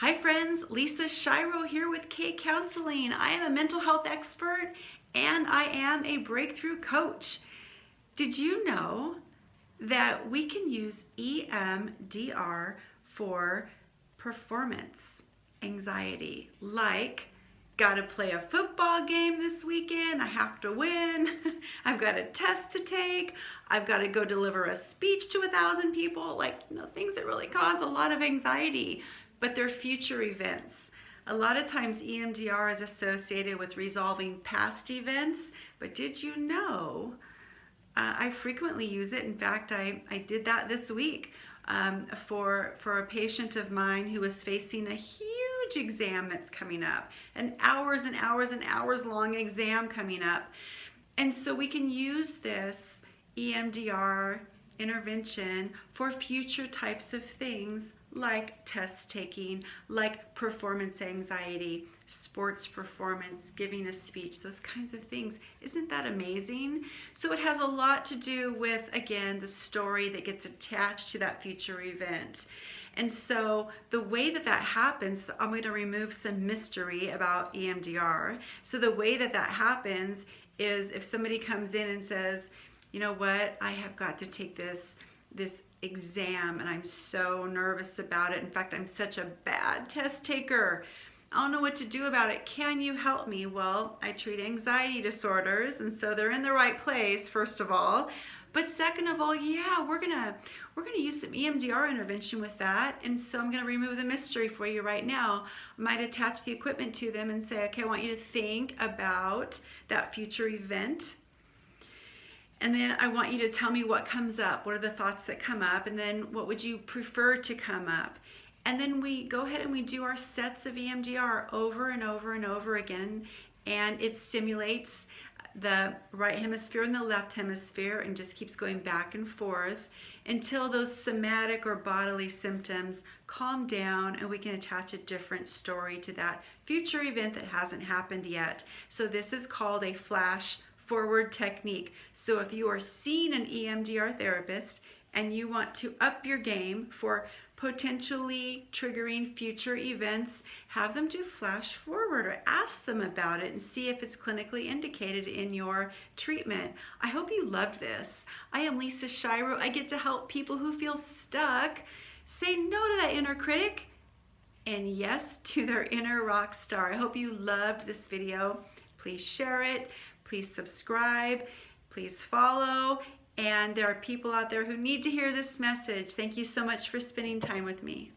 Hi friends, Lisa Shiro here with K Counseling. I am a mental health expert and I am a breakthrough coach. Did you know that we can use EMDR for performance anxiety? Like, gotta play a football game this weekend, I have to win, I've got a test to take, I've got to go deliver a speech to 1,000 people, things that really cause a lot of anxiety, but they're future events. A lot of times EMDR is associated with resolving past events, but did you know I frequently use it? In fact, I did that this week for a patient of mine who was facing a huge exam that's coming up, an hours and hours and hours long exam coming up. And so we can use this EMDR intervention for future types of things like test taking, like performance anxiety, sports performance, giving a speech, those kinds of things. Isn't that amazing? So it has a lot to do with, again, the story that gets attached to that future event. And so the way that that happens, I'm going to remove some mystery about EMDR. So the way that that happens is if somebody comes in and says, you know what, I have got to take this exam and I'm so nervous about it. In fact, I'm such a bad test taker. I don't know what to do about it. Can you help me? Well, I treat anxiety disorders, and so they're in the right place, first of all. But second of all, yeah, we're gonna use some EMDR intervention with that. And so I'm gonna remove the mystery for you right now. I might attach the equipment to them and say, okay, I want you to think about that future event. And then I want you to tell me what comes up. What are the thoughts that come up? And then what would you prefer to come up? And then we go ahead and we do our sets of EMDR over and over and over again. And it simulates the right hemisphere and the left hemisphere and just keeps going back and forth until those somatic or bodily symptoms calm down and we can attach a different story to that future event that hasn't happened yet. So this is called a flash forward technique. So if you are seeing an EMDR therapist and you want to up your game for potentially triggering future events, have them do flash forward or ask them about it and see if it's clinically indicated in your treatment. I hope you loved this. I am Lisa Shiro. I get to help people who feel stuck say no to that inner critic and yes to their inner rock star. I hope you loved this video. Please share it. Please subscribe, please follow, and there are people out there who need to hear this message. Thank you so much for spending time with me.